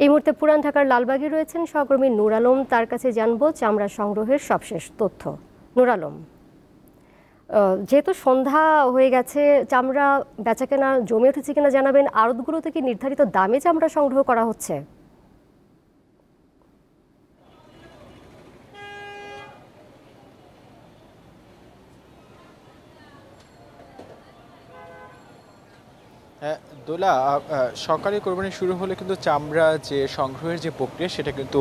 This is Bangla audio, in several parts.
এই মুহূর্তে পুরান ঢাকার লালবাগে রয়েছেন সহকর্মী নূর আলম। তার কাছে জানবো চামড়া সংগ্রহের সবশেষ তথ্য। নূর আলম, যেহেতু সন্ধ্যা হয়ে গেছে, চামড়া বেচাকেনা জমে উঠেছে কিনা জানাবেন। আড়তগুলোতে কি নির্ধারিত দামে চামড়া সংগ্রহ করা হচ্ছে? দোলা, সকালে কোরবানি শুরু হলে কিন্তু চামড়া যে সংগ্রহের যে প্রক্রিয়া সেটা কিন্তু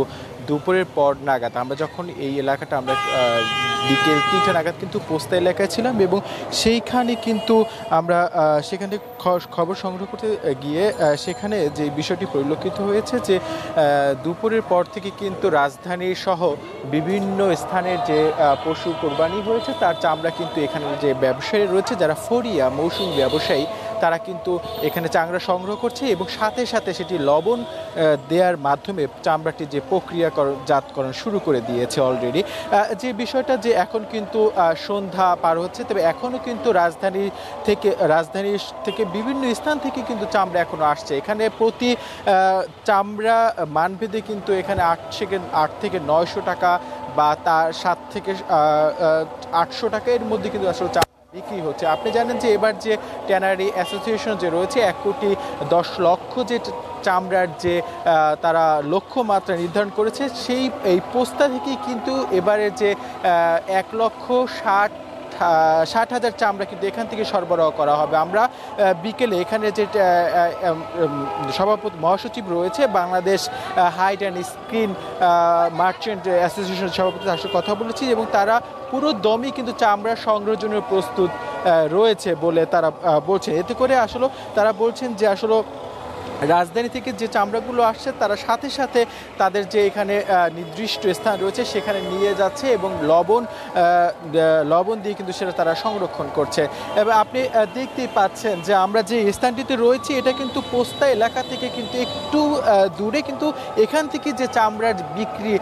দুপুরের পর নাগাদ, আমরা যখন এই এলাকাটা আমরা বিকেল 3টা নাগাদ কিন্তু পোস্তা এলাকায় ছিলাম এবং সেইখানে কিন্তু আমরা সেখানে খবর সংগ্রহ করতে গিয়ে সেখানে যে বিষয়টি পরিলক্ষিত হয়েছে যে দুপুরের পর থেকে কিন্তু রাজধানী সহ বিভিন্ন স্থানের যে পশু কোরবানি হয়েছে তার চামড়া কিন্তু এখানে যে ব্যবসায়ী রয়েছে, যারা ফরিয়া মৌসুমি ব্যবসায়ী, তারা কিন্তু এখানে চামড়া সংগ্রহ করছে এবং সাথে সাথে সেটি লবণ দেওয়ার মাধ্যমে চামড়াটি যে প্রক্রিয়াজাতকরণ শুরু করে দিয়েছে অলরেডি। যে বিষয়টা যে এখন কিন্তু সন্ধ্যা পার হচ্ছে, তবে এখনও কিন্তু রাজধানী থেকে বিভিন্ন স্থান থেকে কিন্তু চামড়া এখনও আসছে। এখানে প্রতি চামড়া মানভেদে কিন্তু এখানে 8 থেকে 900 টাকা বা তার 7 থেকে 800 টাকা এর মধ্যে কিন্তু আসলে বিক্রি হচ্ছে। আপনি জানেন যে এবার যে ট্যানারি অ্যাসোসিয়েশন যে রয়েছে 1,10,00,000 যে চামড়ার যে তারা লক্ষ্যমাত্রা নির্ধারণ করেছে, এই পোস্তা থেকেই কিন্তু এবারে যে 1,60,000 চামড়া কিন্তু এখান থেকে সরবরাহ করা হবে। আমরা বিকেলে এখানে যে সভাপতি মহাসচিব রয়েছে Bangladesh hide and skin merchant অ্যাসোসিয়েশনের সভাপতি, তার সাথে কথা বলেছি এবং তারা পুরো দমই কিন্তু চামড়া সংগ্রহের জন্য প্রস্তুত রয়েছে বলে তারা বলছেন। এতে করে আসলে তারা বলছেন যে আসলে রাজধানী থেকে যে চামড়াগুলো আসছে তারা সাথে সাথে তাদের যে এখানে নির্দিষ্ট স্থান রয়েছে সেখানে নিয়ে যাচ্ছে এবং লবণ দিয়ে কিন্তু সেটা তারা সংরক্ষণ করছে। এবার আপনি দেখতেই পাচ্ছেন যে আমরা যে স্থানটিতে রয়েছি এটা কিন্তু পোস্তা এলাকা থেকে কিন্তু একটু দূরে, কিন্তু এখান থেকে যে চামড়ার বিক্রি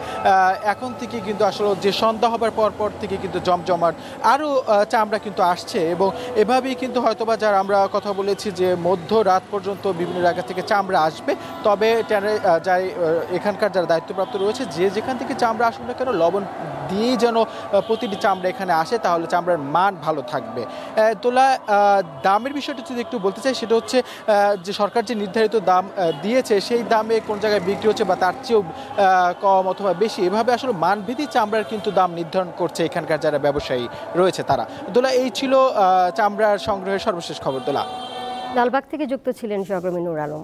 এখন থেকে কিন্তু আসলে যে সন্ধ্যা হবার পর থেকে কিন্তু জমজমাট আরও চামড়া কিন্তু আসছে এবং এভাবেই কিন্তু হয়তোবা যারা আমরা কথা বলেছি যে মধ্যরাত পর্যন্ত বিভিন্ন এলাকা থেকে চামড়া আসবে। তবে যাই এখানকার যারা দায়িত্বপ্রাপ্ত রয়েছে যে যেখান থেকে চামড়া আসুক না কেন লবণ দিয়েই যেন প্রতিটি চামড়া এখানে আসে, তাহলে চামড়ার মান ভালো থাকবে। তোলা দামের বিষয়টা যদি একটু বলতে চাই, সেটা হচ্ছে যে সরকার যে নির্ধারিত দাম দিয়েছে সেই দামে কোন জায়গায় বিক্রি হচ্ছে বা তার চেয়েও কম অথবা বেশি, এভাবে আসলে মানভেদী চামড়ার কিন্তু দাম নির্ধারণ করছে এখানকার যারা ব্যবসায়ী রয়েছে তারা। দোলা, এই ছিল চামড়ার সংগ্রহের সর্বশেষ খবর। দোলা, লালবাগ থেকে যুক্ত ছিলেন সহকর্মী নূর আলম।